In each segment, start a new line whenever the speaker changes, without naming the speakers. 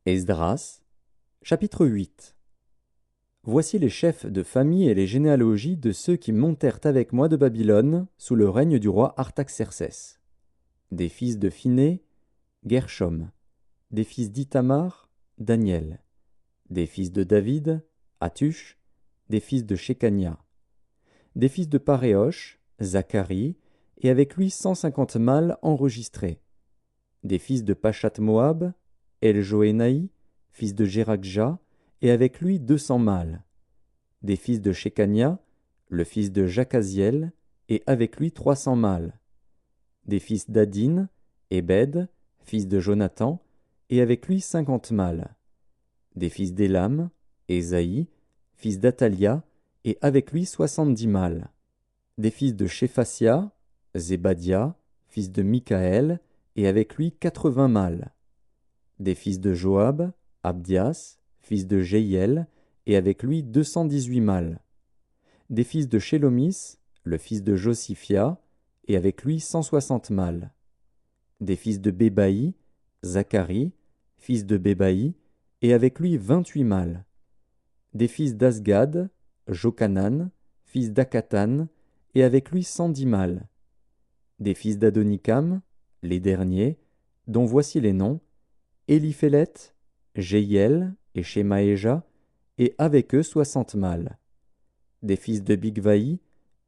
Esdras, chapitre 8. Voici les chefs de famille et les généalogies de ceux qui montèrent avec moi de Babylone sous le règne du roi Artaxercès. Des fils de Phiné, Gershom. Des fils d'Ithamar, Daniel. Des fils de David, Hattush. Des fils de Shekania. Des fils de Paréosh, Zacharie, et avec lui 150 mâles enregistrés. Des fils de Pachat-Moab, Eljoénaï, fils de Jérakja, et avec lui 200 mâles. Des fils de Shekania, le fils de Jacaziel, et avec lui 300 mâles. Des fils d'Adin, Ebed, fils de Jonathan, et avec lui 50 mâles. Des fils d'Élam, Ésaïe, fils d'Atalia, et avec lui 70 mâles. Des fils de Shéphasia, Zébadia, fils de Michaël, et avec lui 80 mâles. Des fils de Joab, Abdias, fils de Jéhiel, et avec lui 218 mâles. Des fils de Shélomis, le fils de Josiphia, et avec lui 160 mâles. Des fils de Bébaï, Zacharie, fils de Bébaï, et avec lui 28 mâles. Des fils d'Asgad, Jochanan, fils d'Akatan, et avec lui 110 mâles. Des fils d'Adonikam, les derniers, dont voici les noms: Éliphélet, Jéhiel et Shemaéja, et avec eux 60 mâles. Des fils de Bigvaï,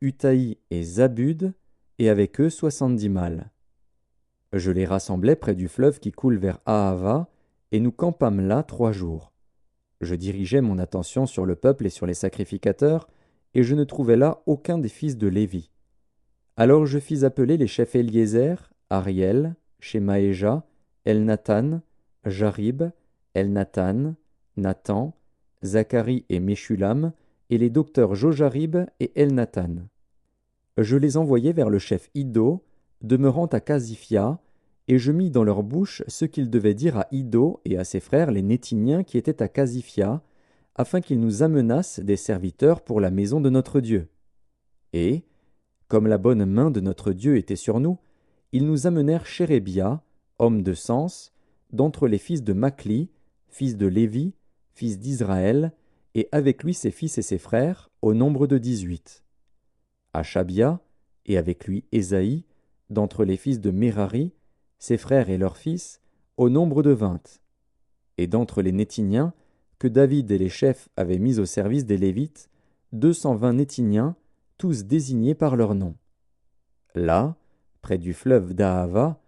Utaï et Zabud, et avec eux 70 mâles. Je les rassemblai près du fleuve qui coule vers Ahava, et nous campâmes là 3 jours. Je dirigeai mon attention sur le peuple et sur les sacrificateurs, et je ne trouvai là aucun des fils de Lévi. Alors je fis appeler les chefs Éliézer, Ariel, Shemaéja, Elnathan, Jarib, Elnathan, Nathan, Zacharie et Meshulam, et les docteurs Jojarib et Elnathan. Je les envoyai vers le chef Iddo, demeurant à Casifia, et je mis dans leur bouche ce qu'ils devaient dire à Iddo et à ses frères les Nétiniens qui étaient à Casifia, afin qu'ils nous amenassent des serviteurs pour la maison de notre Dieu. Et, comme la bonne main de notre Dieu était sur nous, ils nous amenèrent Chérébia, homme de sens, d'entre les fils de Machli, fils de Lévi, fils d'Israël, et avec lui ses fils et ses frères, au nombre de 18. Achabia, et avec lui Ésaïe, d'entre les fils de Mérari, ses frères et leurs fils, au nombre de 20. Et d'entre les Nétiniens, que David et les chefs avaient mis au service des Lévites, 220 Nétiniens, tous désignés par leur nom. Là, près du fleuve d'Ahava,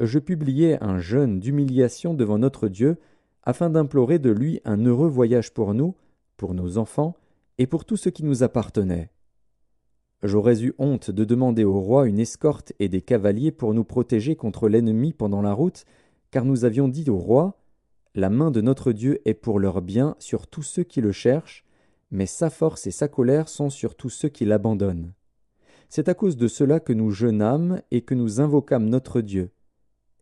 je publiai un jeûne d'humiliation devant notre Dieu, afin d'implorer de lui un heureux voyage pour nous, pour nos enfants, et pour tout ce qui nous appartenait. J'aurais eu honte de demander au roi une escorte et des cavaliers pour nous protéger contre l'ennemi pendant la route, car nous avions dit au roi: La main de notre Dieu est pour leur bien sur tous ceux qui le cherchent, mais sa force et sa colère sont sur tous ceux qui l'abandonnent. C'est à cause de cela que nous jeûnâmes et que nous invoquâmes notre Dieu,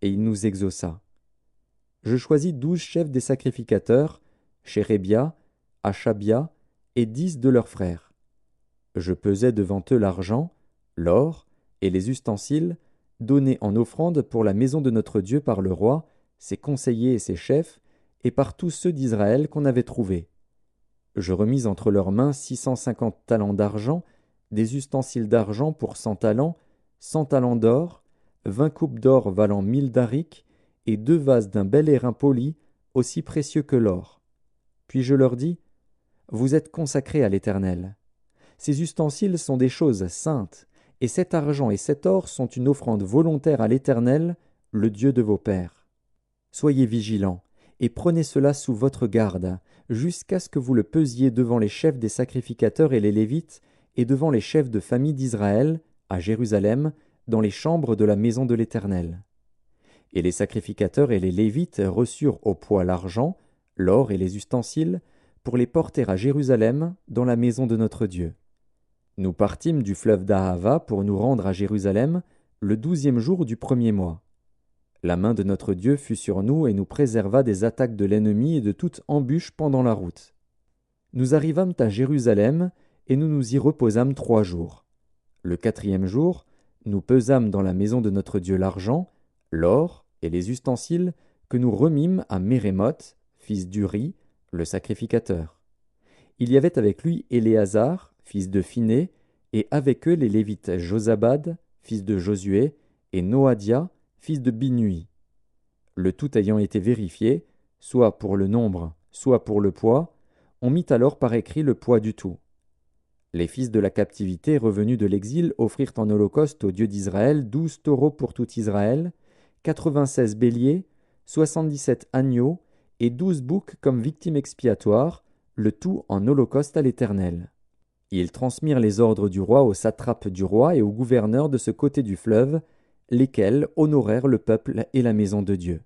et il nous exauça. Je choisis 12 chefs des sacrificateurs, Chérébia, Achabia, et 10 de leurs frères. Je pesai devant eux l'argent, l'or et les ustensiles donnés en offrande pour la maison de notre Dieu par le roi, ses conseillers et ses chefs, et par tous ceux d'Israël qu'on avait trouvés. Je remis entre leurs mains 650 talents d'argent, des ustensiles d'argent pour 100 talents, 100 talents d'or, 20 coupes d'or valant 1000 darics, et 2 vases d'un bel airain poli, aussi précieux que l'or. Puis je leur dis: Vous êtes consacrés à l'Éternel. Ces ustensiles sont des choses saintes, et cet argent et cet or sont une offrande volontaire à l'Éternel, le Dieu de vos pères. Soyez vigilants, et prenez cela sous votre garde, jusqu'à ce que vous le pesiez devant les chefs des sacrificateurs et les Lévites, et devant les chefs de famille d'Israël, à Jérusalem, dans les chambres de la maison de l'Éternel. Et les sacrificateurs et les Lévites reçurent au poids l'argent, l'or et les ustensiles, pour les porter à Jérusalem, dans la maison de notre Dieu. Nous partîmes du fleuve d'Ahava pour nous rendre à Jérusalem le 12e jour du 1er mois. La main de notre Dieu fut sur nous et nous préserva des attaques de l'ennemi et de toute embûche pendant la route. Nous arrivâmes à Jérusalem et nous nous y reposâmes 3 jours. Le 4e jour, nous pesâmes dans la maison de notre Dieu l'argent, l'or et les ustensiles que nous remîmes à Mérémoth, fils d'Uri, le sacrificateur. Il y avait avec lui Éléazar, fils de Phiné, et avec eux les Lévites Josabad, fils de Josué, et Noadia, fils de Binui. Le tout ayant été vérifié, soit pour le nombre, soit pour le poids, on mit alors par écrit le poids du tout. Les fils de la captivité revenus de l'exil offrirent en holocauste au Dieu d'Israël 12 taureaux pour tout Israël, 96 béliers, 77 agneaux et 12 boucs comme victimes expiatoires, le tout en holocauste à l'Éternel. Ils transmirent les ordres du roi aux satrapes du roi et aux gouverneurs de ce côté du fleuve, lesquels honorèrent le peuple et la maison de Dieu.